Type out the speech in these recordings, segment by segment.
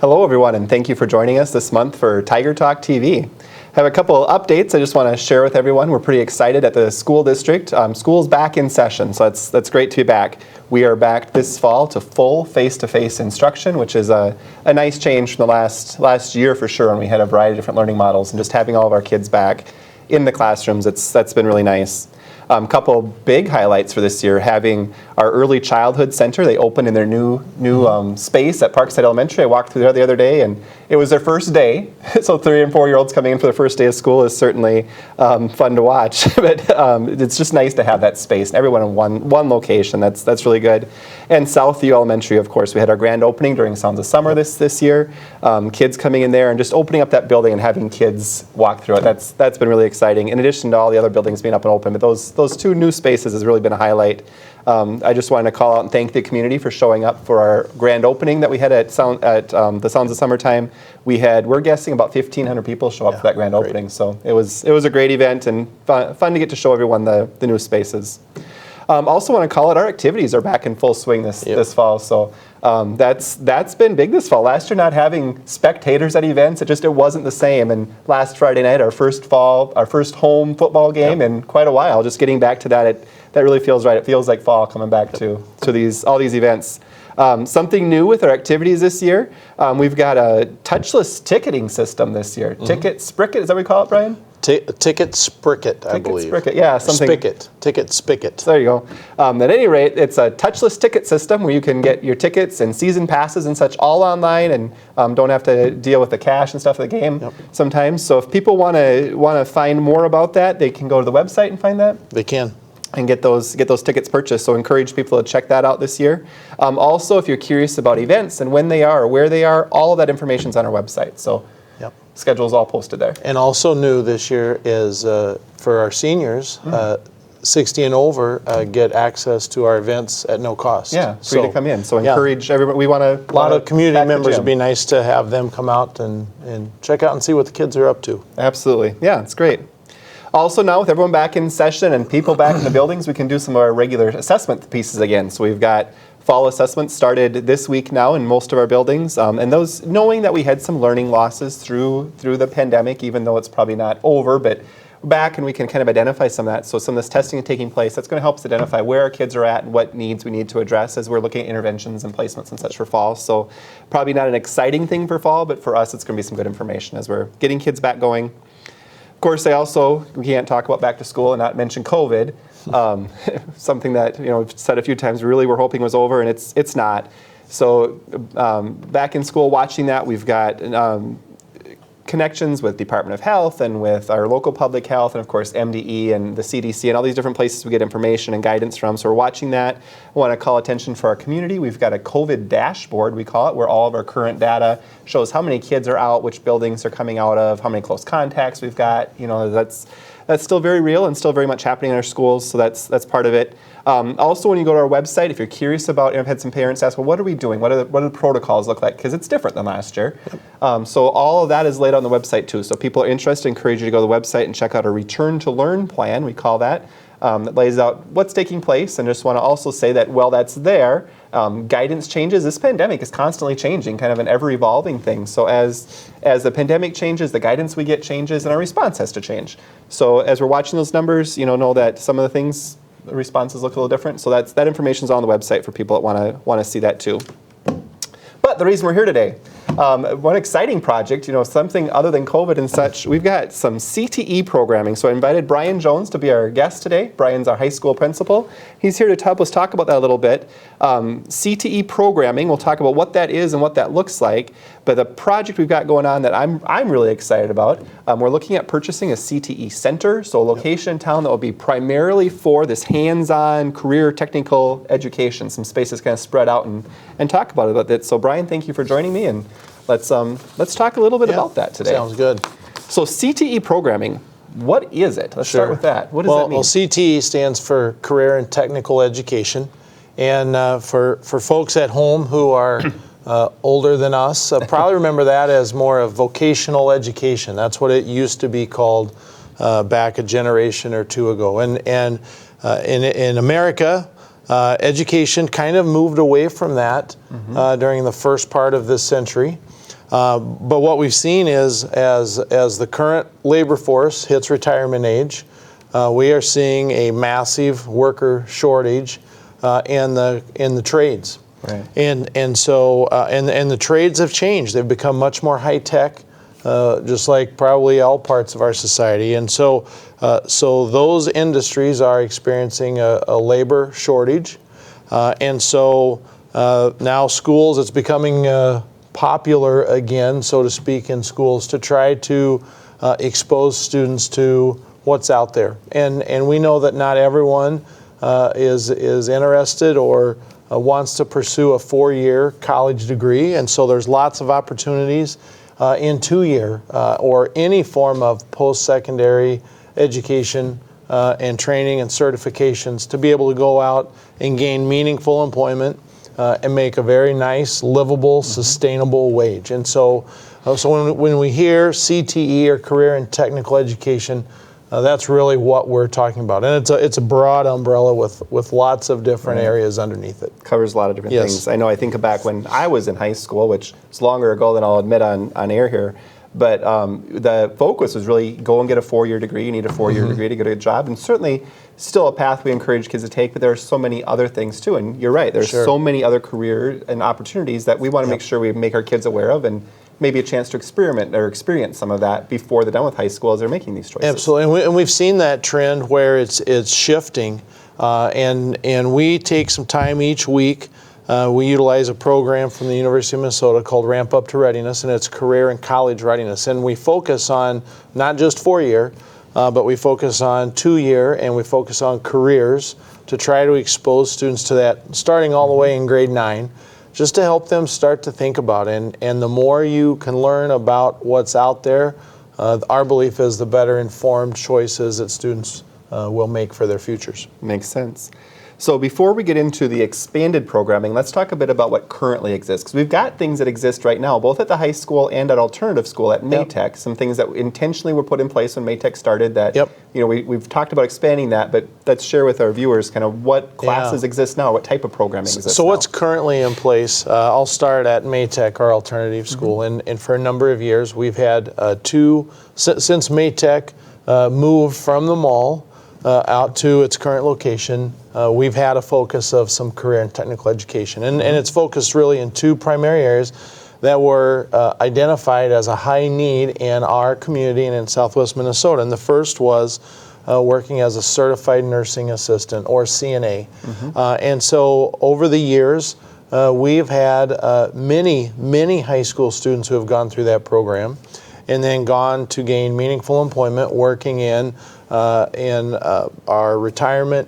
Hello everyone, and thank you for joining us this month for Tiger Talk TV. I have a couple updates I just want to share with everyone. We're pretty excited at the school district. School's back in session, so that's great to be back. We are back this fall to full face-to-face instruction, which is a nice change from the last year for sure, when we had a variety of different learning models, and just having all of our kids back in the classrooms, that's been really nice. Couple big highlights for this year, having our early childhood center. They opened in their new space at Parkside Elementary. I walked through there the other day, and it was their first day. So 3- and 4-year-olds coming in for the first day of school is certainly fun to watch. But it's just nice to have that space and everyone in one location. That's really good. And Southview Elementary, of course, we had our grand opening during Sounds of Summer this year. Kids coming in there and just opening up that building and having kids walk through it. That's been really exciting. In addition to all the other buildings being up and open, but those two new spaces has really been a highlight. I just wanted to call out and thank the community for showing up for our grand opening that we had at the Sounds of Summertime. We're guessing about 1,500 people show up for that grand opening. So it was a great event and fun to get to show everyone the new spaces. Also want to call it, our activities are back in full swing this fall. So that's been big this fall. Last year, not having spectators at events, it wasn't the same. And last Friday night, our first home football game in quite a while. Just getting back to that, that really feels right. It feels like fall coming back to all these events. Something new with our activities this year, we've got a touchless ticketing system this year. Ticket Spricket, is that what we call it, Brian? Ticket Spricket, I believe. Ticket Spricket, yeah, something. Ticket Spigot. So there you go. At any rate, it's a touchless ticket system where you can get your tickets and season passes and such all online, and don't have to deal with the cash and stuff of the game sometimes. So if people want to find more about that, they can go to the website and find that. They can. And get those tickets purchased. So encourage people to check that out this year. Also, if you're curious about events and when they are or where they are, all of that information's on our website. So schedule's all posted there. And also new this year is for our seniors, 60 and over get access to our events at no cost. Yeah, free to come in. So encourage everybody. We want to. A lot of community members would be nice to have them come out and check out and see what the kids are up to. Absolutely. Yeah, it's great. Also now, with everyone back in session and people back in the buildings, we can do some of our regular assessment pieces again. So we've got fall assessments started this week now in most of our buildings. And those, knowing that we had some learning losses through the pandemic, even though it's probably not over, but we're back and we can kind of identify some of that. So some of this testing is taking place. That's going to help us identify where our kids are at and what needs we need to address as we're looking at interventions and placements and such for fall. So probably not an exciting thing for fall, but for us it's going to be some good information as we're getting kids back going. Of course, we can't talk about back to school and not mention COVID. Something that we've said a few times, really we're hoping was over, and it's not. So back in school, watching that, we've got connections with Department of Health and with our local public health, and of course MDE and the CDC and all these different places we get information and guidance from. So we're watching that. I want to call attention for our community. We've got a COVID dashboard, we call it, where all of our current data shows how many kids are out, which buildings they're coming out of, how many close contacts we've got. That's still very real and still very much happening in our schools, so that's part of it. Also, when you go to our website, if you're curious about, I've had some parents ask, well, what are we doing? What do the protocols look like? Because it's different than last year. So all of that is laid out on the website too. So if people are interested, I encourage you to go to the website and check out our Return to Learn plan, we call that. That lays out what's taking place, and just want to also say that while that's there, guidance changes. This pandemic is constantly changing, kind of an ever-evolving thing. So as the pandemic changes, the guidance we get changes, and our response has to change. So as we're watching those numbers, know that some of the responses look a little different. So that information's on the website for people that want to see that too. But the reason we're here today, one exciting project, something other than COVID and such, we've got some Cte Programming. So I invited Brian Jones to be our guest today. Brian's our high school principal. He's here to help us talk about that a little bit. Cte Programming, we'll talk about what that is and what that looks like. But the project we've got going on that I'm really excited about, we're looking at purchasing a Cte Center, so a location in town that will be primarily for this hands-on career technical education. Some spaces kind of spread out and talk about it. So Brian, thank you for joining me, and let's talk a little bit about that today. Sounds good. So Cte Programming, what is it? Let's start with that. What does that mean? Well, Cte stands for Career and Technical Education, and for folks at home who are older than us, probably remember that as more of vocational education. That's what it used to be called back a generation or two ago. And in America, education kind of moved away from that during the first part of this century. But what we've seen is as the current labor force hits retirement age, we are seeing a massive worker shortage in the trades. Right. And so the trades have changed. They've become much more high tech, just like probably all parts of our society. And so those industries are experiencing a labor shortage. And so now schools, it's becoming popular again, so to speak, in schools to try to expose students to what's out there. And we know that not everyone is interested or wants to pursue a 4-year college degree, and so there's lots of opportunities in 2-year or any form of post-secondary education and training and certifications to be able to go out and gain meaningful employment and make a very nice, livable, sustainable wage. And so when we hear CTE or career and technical education, that's really what we're talking about. And it's a broad umbrella with lots of different areas underneath it. Covers a lot of different Yes. things. I know I think back when I was in high school, which is longer ago than I'll admit on air here, but the focus was really go and get a 4-year degree. You need a 4-year degree to get a job. And certainly still a path we encourage kids to take, but there are so many other things too. And you're right, there's so many other career and opportunities that we want to make sure we make our kids aware of, and maybe a chance to experiment or experience some of that before they're done with high school as they're making these choices. Absolutely, and we've seen that trend where it's shifting, and we take some time each week. We utilize a program from the University of Minnesota called Ramp Up to Readiness, and it's career and college readiness. And we focus on not just 4-year, but we focus on 2-year, and we focus on careers to try to expose students to that, starting all the way in grade 9. Just to help them start to think about it. And the more you can learn about what's out there, our belief is the better informed choices that students will make for their futures. Makes sense. So before we get into the expanded programming, let's talk a bit about what currently exists. Because we've got things that exist right now, both at the high school and at alternative school at Maytech. Some things that intentionally were put in place when Maytech started that, you know, we've talked about expanding that, but let's share with our viewers kind of what classes exist now, what type of programming exists So now. what's currently in place, I'll start at Maytech, our alternative school, and for a number of years we've had since Maytech moved from the mall out to its current location, we've had a focus of some career and technical education. And it's focused really in 2 primary areas that were identified as a high need in our community and in Southwest Minnesota. And the first was working as a certified nursing assistant, or CNA. And so over the years, we've had many high school students who have gone through that program and then gone to gain meaningful employment working in our retirement,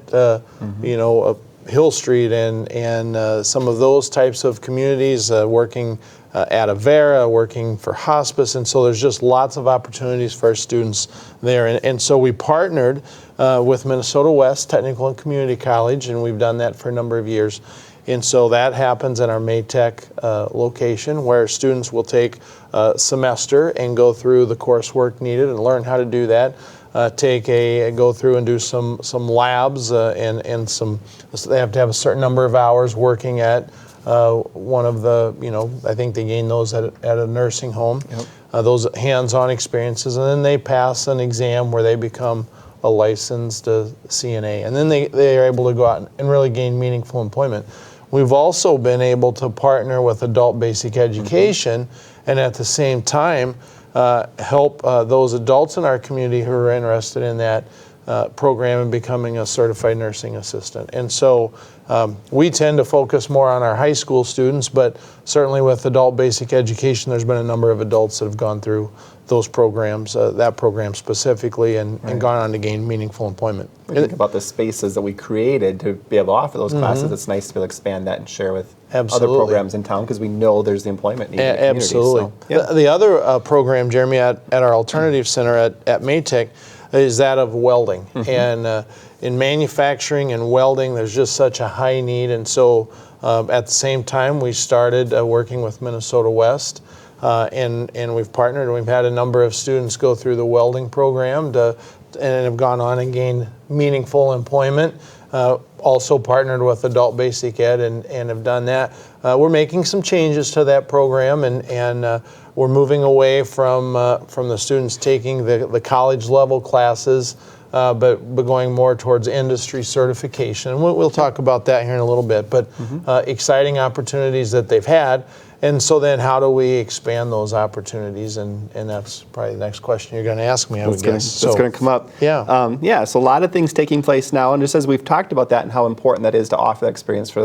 Hill Street and some of those types of communities, working at Avera, working for hospice, and so there's just lots of opportunities for our students there. And so we partnered with Minnesota West Technical and Community College, and we've done that for a number of years. And so that happens in our Maytech location, where students will take a semester and go through the coursework needed and learn how to do that. Go through and do some labs and some. They have to have a certain number of hours working at one of the. I think they gain those at a nursing home. Those hands-on experiences, and then they pass an exam where they become a licensed CNA, and then they are able to go out and really gain meaningful employment. We've also been able to partner with adult basic education, and at the same time help those adults in our community who are interested in that program and becoming a certified nursing assistant. And so we tend to focus more on our high school students, but certainly with adult basic education, there's been a number of adults that have gone through those programs, that program specifically, and gone on to gain meaningful employment. Think about the spaces that we created to be able to offer those classes. It's nice to be able to expand that and share with other programs in town, because we know there's the employment need in the community. Absolutely. So, The other program, Jeremy, at our alternative center at Maytech is that of welding. And in manufacturing and welding, there's just such a high need. And so at the same time, we started working with Minnesota West. And we've partnered, and we've had a number of students go through the welding program and have gone on and gained meaningful employment. also partnered with Adult Basic Ed and have done that. We're making some changes to that program, and we're moving away from the students taking the college level classes, but going more towards industry certification. And we'll talk about that here in a little bit, but exciting opportunities that they've had. And so then how do we expand those opportunities? And that's probably the next question you're going to ask me, I would guess. That's going to come up. Yeah. So a lot of things taking place now, and just as we've talked about that and how important that is to offer that experience for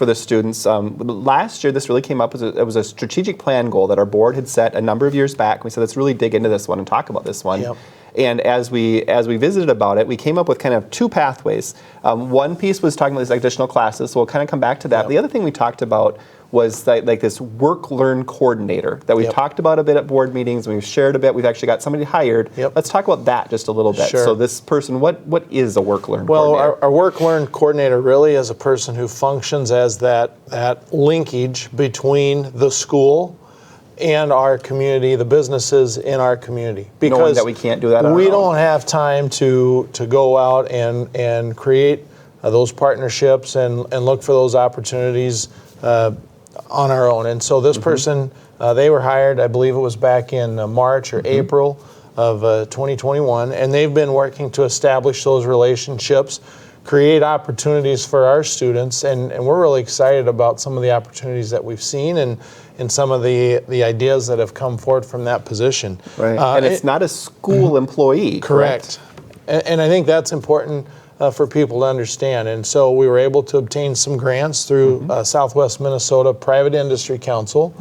the students. Last year, this really came up it was a strategic plan goal that our board had set a number of years back. We said, let's really dig into this one and talk about this one. Yep. And as we visited about it, we came up with kind of two pathways. One piece was talking about these additional classes, so we'll kind of come back to that. Yep. The other thing we talked about was like this work-learn coordinator that we've talked about a bit at board meetings, and we've shared a bit. We've actually got somebody hired. Yep. Let's talk about that just a little bit. Sure. So this person, what is a work-learn Well, coordinator? our work-learn coordinator really is a person who functions as that linkage between the school and our community, the businesses in our community. Because knowing that we can't do that on our we own. don't have time to go out and create those partnerships and look for those opportunities on our own. And so this person, they were hired, I believe it was back in March or April of 2021, and they've been working to establish those relationships, create opportunities for our students, and we're really excited about some of the opportunities that we've seen and some of the ideas that have come forward from that position. Right. And it's not a school employee, correct? And I think that's important for people to understand. And so we were able to obtain some grants through Southwest Minnesota Private Industry Council,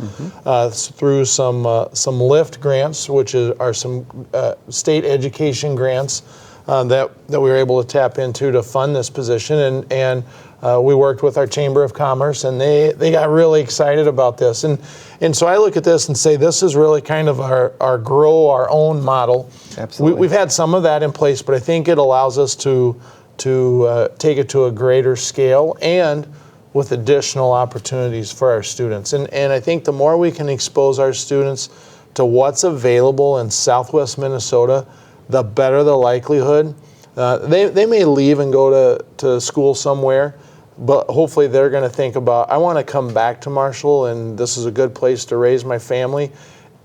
through some LIFT grants, which are some state education grants that we were able to tap into to fund this position. And we worked with our Chamber of Commerce, and they got really excited about this. And so I look at this and say, this is really kind of our grow our own model. Absolutely. We've had some of that in place, but I think it allows us to take it to a greater scale and with additional opportunities for our students. And I think the more we can expose our students to what's available in Southwest Minnesota, the better the likelihood. They may leave and go to school somewhere, but hopefully they're going to think about, I want to come back to Marshall, and this is a good place to raise my family,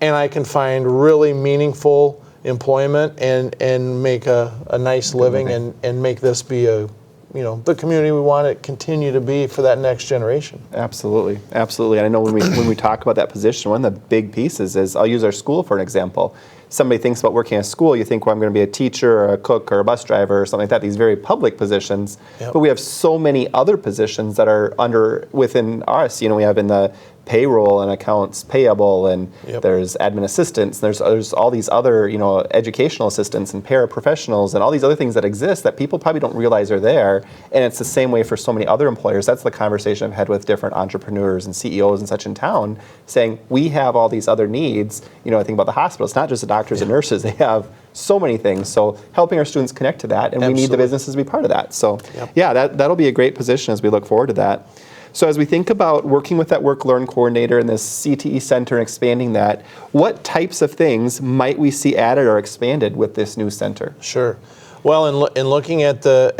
and I can find really meaningful employment and make a nice living and make this be the community we want it to continue to be for that next generation. Absolutely. And I know when we talk about that position, one of the big pieces is, I'll use our school for an example. Somebody thinks about working at school, you think, well, I'm going to be a teacher or a cook or a bus driver or something like that, these very public positions. Yep. But we have so many other positions that are within us. We have in the payroll and accounts payable, and there's admin assistants, there's all these other, educational assistants and paraprofessionals and all these other things that exist that people probably don't realize are there. And it's the same way for so many other employers. That's the conversation I've had with different entrepreneurs and CEOs and such in town, saying we have all these other needs. I think about the hospital. It's not just the doctors and nurses. They have so many things. So helping our students connect to that, and we need the businesses to be part of that. So that'll be a great position as we look forward to that. So as we think about working with that work-learn coordinator in this CTE center and expanding that, what types of things might we see added or expanded with this new center? Sure. Well, in looking at the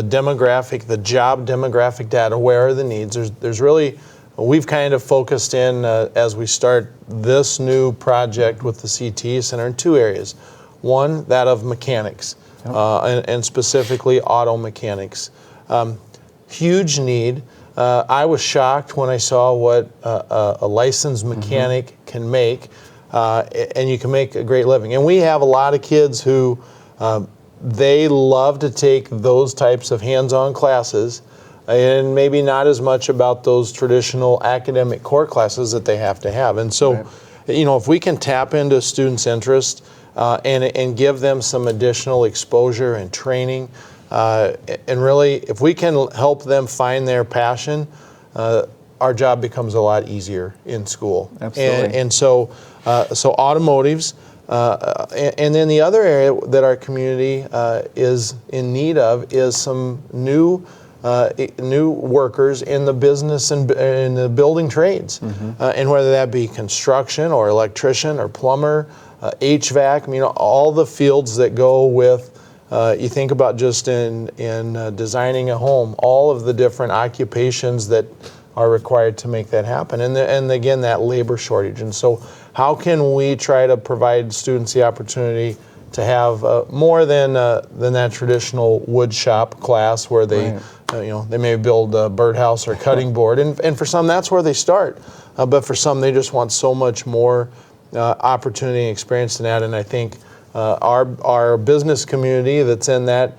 demographic, the job demographic data, where are the needs? There's really, we've kind of focused in as we start this new project with the CTE center in two areas. One, that of mechanics, and specifically auto mechanics. Huge need. I was shocked when I saw what a licensed mechanic can make, and you can make a great living. And we have a lot of kids who they love to take those types of hands-on classes, and maybe not as much about those traditional academic core classes that they have to have. And so, if we can tap into students' interest and give them some additional exposure and training, and really, if we can help them find their passion, our job becomes a lot easier in school. Absolutely. And so automotives, and then the other area that our community is in need of is some new workers in the business and in the building trades, and whether that be construction or electrician or plumber, HVAC. All the fields that go with You think about just in designing a home, all of the different occupations that are required to make that happen, and again, that labor shortage. And so how can we try to provide students the opportunity to have more than that traditional wood shop class where they they may build a birdhouse or cutting board, and for some that's where they start, but for some they just want so much more opportunity and experience than that. And I think our business community that's in that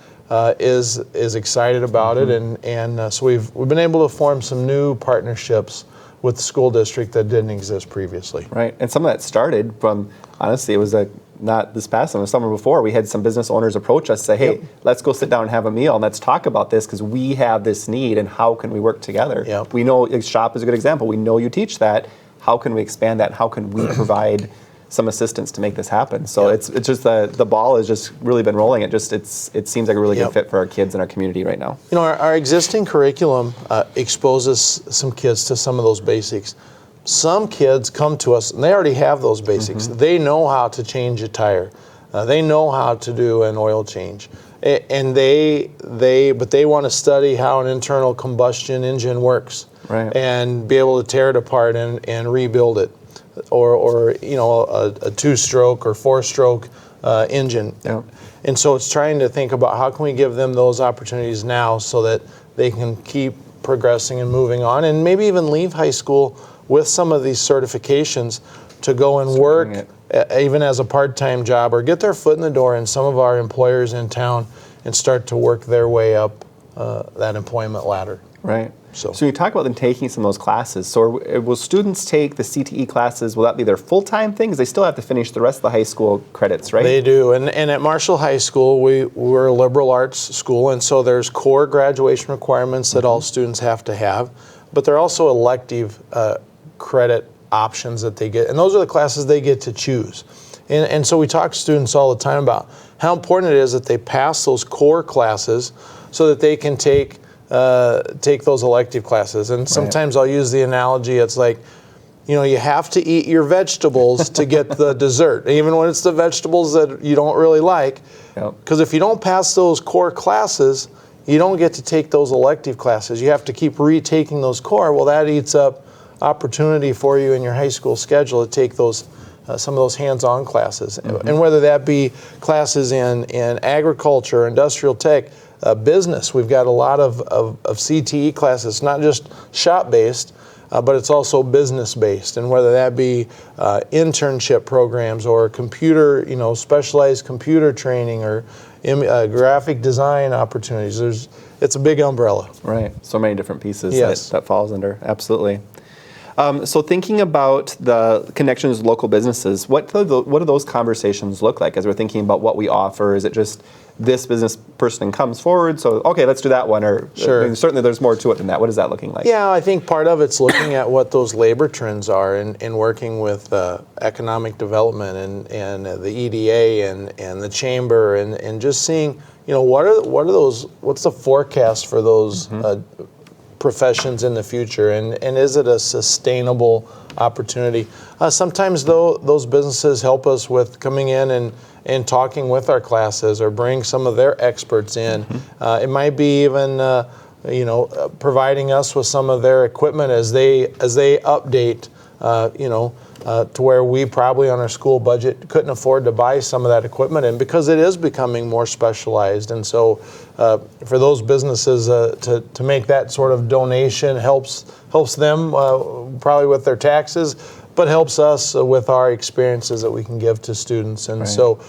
is excited about it, and so we've been able to form some new partnerships with the school district that didn't exist previously. Right, and some of that started from, honestly, it was not this past summer, the summer before, we had some business owners approach us, say, hey, let's go sit down and have a meal and let's talk about this because we have this need and how can we work together? Yep. We know shop is a good example. We know you teach that. How can we expand that? How can we provide some assistance to make this happen? So it's just the ball has just really been rolling. It seems like a really good fit for our kids in our community right now. You know, our existing curriculum exposes some kids to some of those basics. Some kids come to us and they already have those basics. They know how to change a tire. They know how to do an oil change. And but they want to study how an internal combustion engine works, and be able to tear it apart and rebuild it, or you know, a 2-stroke or 4-stroke engine. And so it's trying to think about how can we give them those opportunities now so that they can keep progressing and moving on, and maybe even leave high school with some of these certifications to go and work even as a part-time job, or get their foot in the door in some of our employers in town and start to work their way up that employment ladder. Right. So you talk about them taking some of those classes. So will students take the CTE classes? Will that be their full-time thing? Because they still have to finish the rest of the high school credits, right? They do. And at Marshall High School, we're a liberal arts school, and so there's core graduation requirements that all students have to have, but there are also elective credit options that they get, and those are the classes they get to choose. And so we talk to students all the time about how important it is that they pass those core classes so that they can take those elective classes. And sometimes I'll use the analogy, it's like, you know, you have to eat your vegetables to get the dessert, even when it's the vegetables that you don't really like. Because if you don't pass those core classes, you don't get to take those elective classes. You have to keep retaking those core. Well, that eats up opportunity for you in your high school schedule to take those some of those hands-on classes. And whether that be classes in agriculture, industrial tech, business. We've got a lot of CTE classes, not just shop-based, but it's also business-based. And whether that be internship programs or computer, specialized computer training or graphic design opportunities, it's a big umbrella. Right. So many different pieces that falls under. Absolutely. So thinking about the connections with local businesses, what do those conversations look like as we're thinking about what we offer? Is it just this business person comes forward, so okay, let's do that one, or certainly there's more to it than that. What is that looking like? Yeah, I think part of it's looking at what those labor trends are and working with economic development and the EDA and the chamber and just seeing, what's the forecast for those professions in the future, and is it a sustainable opportunity? Sometimes though, those businesses help us with coming in and talking with our classes or bring some of their experts in. It might be even providing us with some of their equipment as they update, to where we probably on our school budget couldn't afford to buy some of that equipment, and because it is becoming more specialized. And so for those businesses to make that sort of donation helps them probably with their taxes, but helps us with our experiences that we can give to students. And so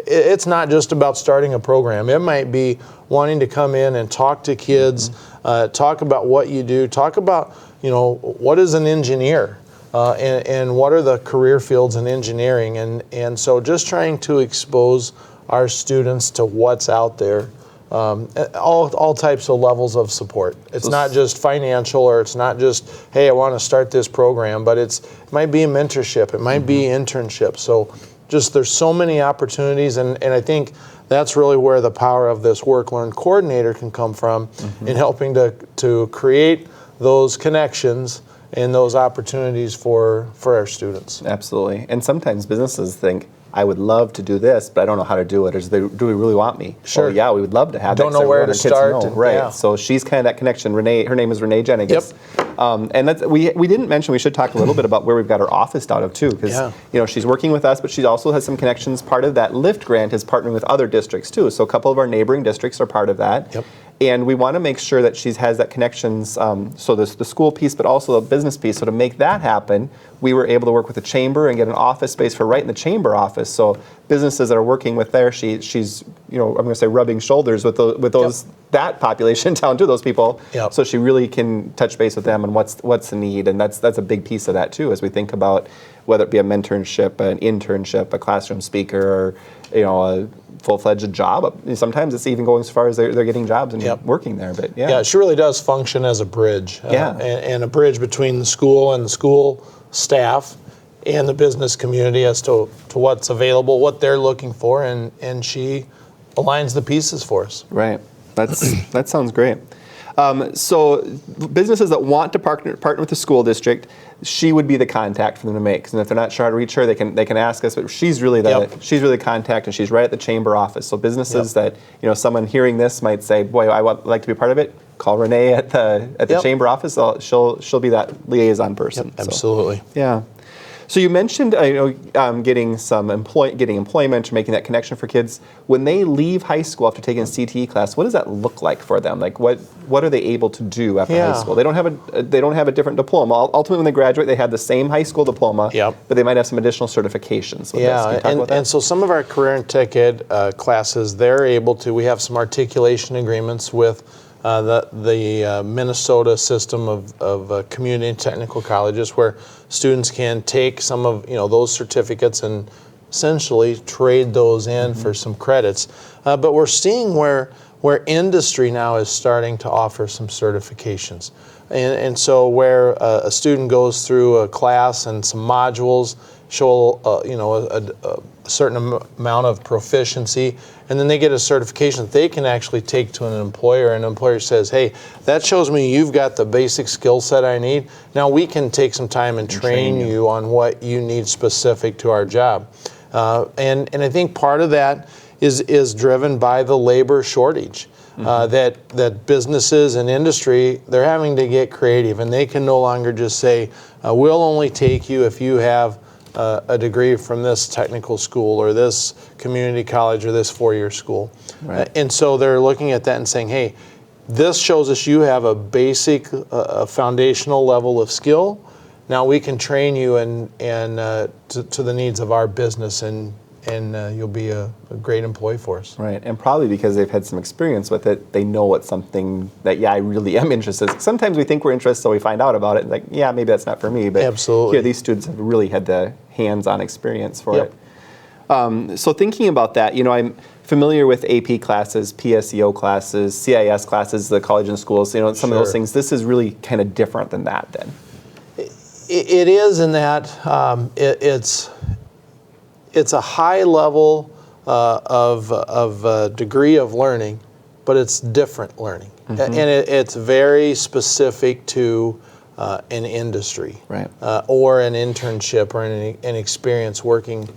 it's not just about starting a program. It might be wanting to come in and talk to kids, talk about what you do, talk about, what is an engineer? And what are the career fields in engineering? And so just trying to expose our students to what's out there, all types of levels of support. It's not just financial, or it's not just, hey, I want to start this program, but it might be a mentorship, it might be internship. So just there's so many opportunities, and I think that's really where the power of this work-learn coordinator can come from in helping to create those connections and those opportunities for our students. Absolutely. And sometimes businesses think, I would love to do this, but I don't know how to do it. Or do we really want me? Sure. Oh, yeah, we would love to have Don't that. 'Cause know where want to our kids start. know. Right. Yeah. So she's kind of that connection. Renee, her name is Renee Jen, I guess. And that's, we didn't mention, we should talk a little bit about where we've got her office out of too, because she's working with us, but she also has some connections. Part of that LIFT grant is partnering with other districts too. So a couple of our neighboring districts are part of that. Yep. And we want to make sure that she has that connections, so there's the school piece, but also the business piece. So to make that happen, we were able to work with the chamber and get an office space for right in the chamber office. So businesses that are working with there, she's I'm going to say rubbing shoulders with those that population in town too, those people. Yep. So she really can touch base with them and what's the need, and that's a big piece of that too, as we think about whether it be a mentorship, an internship, a classroom speaker, or a full-fledged job. Sometimes it's even going as far as they're getting jobs and working there. But yeah, she really does function as a bridge. And a bridge between the school and the school staff and the business community as to what's available, what they're looking for, and she aligns the pieces for us. Right. That sounds great. So businesses that want to partner with the school district, she would be the contact for them to make. And if they're not sure how to reach her, they can ask us. But she's really the contact, and she's right at the chamber office. So businesses that someone hearing this might say, "Boy, I would like to be part of it." Call Renee at the chamber office. She'll be that liaison person. Yep, absolutely. So, yeah. So you mentioned getting employment, or making that connection for kids. When they leave high school after taking a CTE class, what does that look like for them? Like what are they able to do after high school? They don't have a different diploma. Ultimately, when they graduate, they have the same high school diploma, but they might have some additional certifications. And so some of our career and tech ed classes, they're able to. We have some articulation agreements with the Minnesota system of community and technical colleges, where students can take some of those certificates and essentially trade those in for some credits. But we're seeing where industry now is starting to offer some certifications, and so where a student goes through a class and some modules show a certain amount of proficiency, and then they get a certification that they can actually take to an employer, and an employer says, "Hey, that shows me you've got the basic skill set I need. Now we can take some time and train you on what you need specific to our job." And I think part of that is driven by the labor shortage. That businesses and industry, they're having to get creative, and they can no longer just say, "We'll only take you if you have a degree from this technical school or this community college or this four-year school." Right. And so they're looking at that and saying, "Hey, this shows us you have a basic, foundational level of skill. Now we can train you to the needs of our business, and you'll be a great employee for us." Right, and probably because they've had some experience with it, they know it's something that, I really am interested in. Sometimes we think we're interested, so we find out about it, and maybe that's not for me. But absolutely, here, these students have really had the hands-on experience for it. So thinking about that, I'm familiar with AP classes, PSEO classes, CIS classes, the college and schools, some of those things. This is really kind of different than that then. It is in that it's a high level of degree of learning, but it's different learning, and it's very specific to an industry, right, or an internship, or an experience working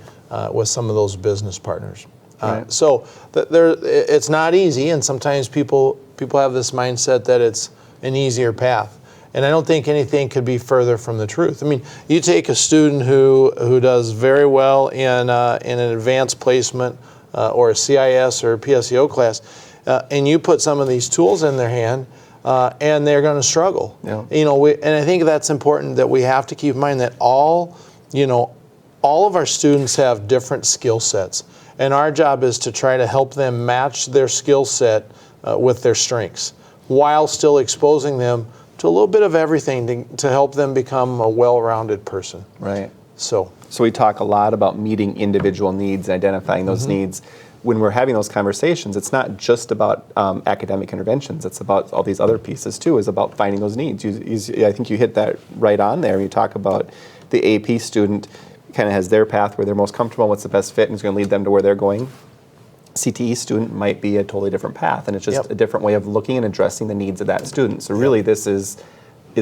with some of those business partners. Right. So it's not easy, and sometimes people have this mindset that it's an easier path. And I don't think anything could be further from the truth. I mean, you take a student who does very well in an advanced placement or a CIS or a PSEO class, and you put some of these tools in their hand, and they're going to struggle. Yeah. And I think that's important, that we have to keep in mind that all of our students have different skill sets, and our job is to try to help them match their skill set with their strengths, while still exposing them to a little bit of everything to help them become a well-rounded person. Right. So we talk a lot about meeting individual needs and identifying those needs. When we're having those conversations, it's not just about academic interventions. It's about all these other pieces too. Is about finding those needs. I think you hit that right on there. You talk about the AP student kind of has their path where they're most comfortable, what's the best fit, and is going to lead them to where they're going. CTE student might be a totally different path, and it's just a different way of looking and addressing the needs of that student. So really, this is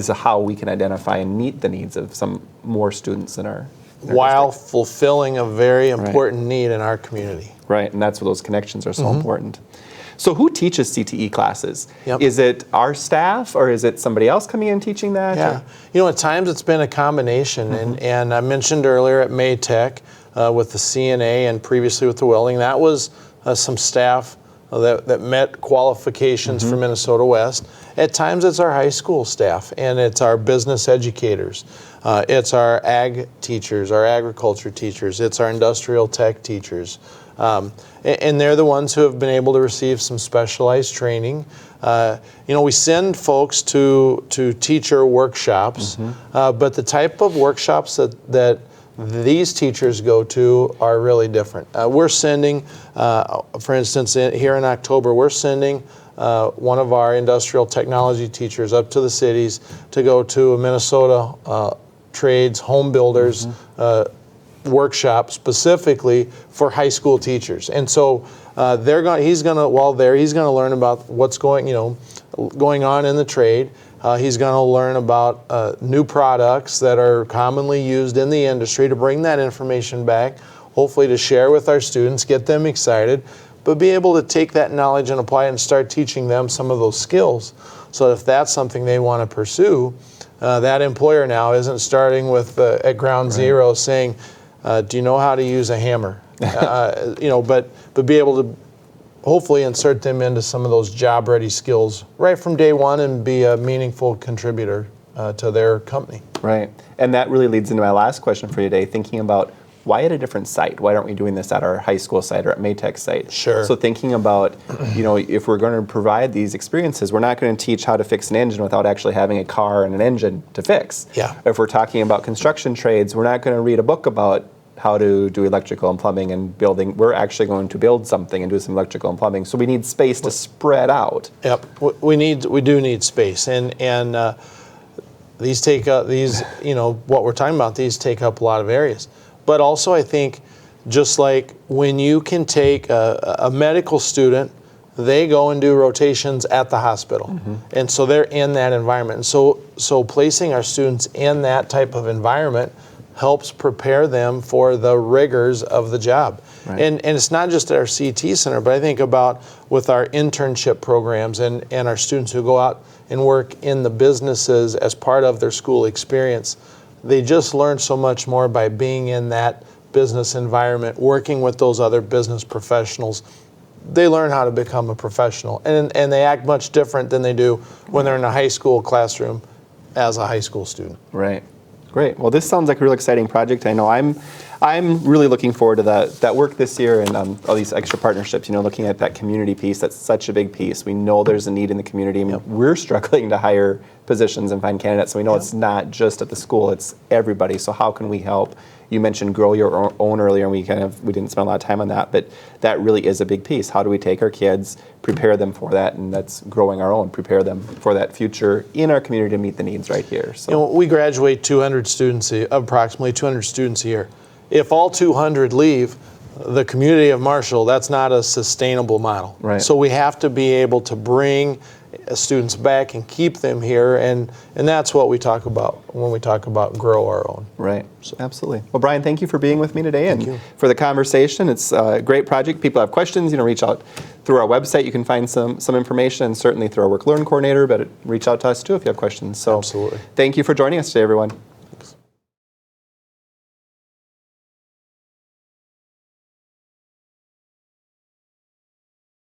how we can identify and meet the needs of some more students in our while fulfilling a very important need in our community. Right, and that's where those connections are so important. So who teaches CTE classes? Is it our staff, or is it somebody else coming in teaching that? Yeah, at times it's been a combination, and I mentioned earlier at Maytech with the CNA and previously with the Welding, that was some staff that met qualifications for Minnesota West. At times it's our high school staff, and it's our business educators. It's our ag teachers, our agriculture teachers. It's our industrial tech teachers. And they're the ones who have been able to receive some specialized training. We send folks to teacher workshops, but the type of workshops that these teachers go to are really different. We're sending, for instance, here in October, we're sending one of our industrial technology teachers up to the cities to go to a Minnesota trades, home builders workshop specifically for high school teachers. And so he's going to learn about what's going on in the trade. He's going to learn about new products that are commonly used in the industry, to bring that information back, hopefully to share with our students, get them excited, but be able to take that knowledge and apply it and start teaching them some of those skills. So if that's something they want to pursue, that employer now isn't starting with at ground zero saying, do you know how to use a hammer? But be able to hopefully insert them into some of those job-ready skills right from day one and be a meaningful contributor to their company. Right, and that really leads into my last question for you today, thinking about why at a different site? Why aren't we doing this at our high school site or at Maytech's site? Sure. So thinking about, if we're going to provide these experiences, we're not going to teach how to fix an engine without actually having a car and an engine to fix. Yeah. If we're talking about construction trades, we're not going to read a book about how to do electrical and plumbing and building. We're actually going to build something and do some electrical and plumbing. So we need space to spread out. Yep, we do need space, and these take up what we're talking about. These take up a lot of areas, but also I think just like when you can take a medical student, they go and do rotations at the hospital, and so they're in that environment. And so placing our students in that type of environment helps prepare them for the rigors of the job. Right. And it's not just at our CT Center, but I think about with our internship programs and our students who go out and work in the businesses as part of their school experience. They just learn so much more by being in that business environment, working with those other business professionals. They learn how to become a professional, and they act much different than they do when they're in a high school classroom as a high school student. Right. Great. Well, this sounds like a real exciting project. I know I'm really looking forward to that work this year and all these extra partnerships, looking at that community piece. That's such a big piece. We know there's a need in the community. I mean, we're struggling to hire positions and find candidates, so we know it's not just at the school, it's everybody. So how can we help? You mentioned grow your own earlier, and we didn't spend a lot of time on that, but that really is a big piece. How do we take our kids, prepare them for that, and that's growing our own, prepare them for that future in our community to meet the needs right here. So we graduate approximately 200 students a year. If all 200 leave the community of Marshall, that's not a sustainable model. Right. So we have to be able to bring students back and keep them here, and that's what we talk about when we talk about grow our own. Right, so. Absolutely. Well, Brian, thank you for being with me today and for the conversation. It's a great project. People have questions, reach out through our website. You can find some information, and certainly through our Work Learn coordinator, but reach out to us too if you have questions. So absolutely. Thank you for joining us today, everyone.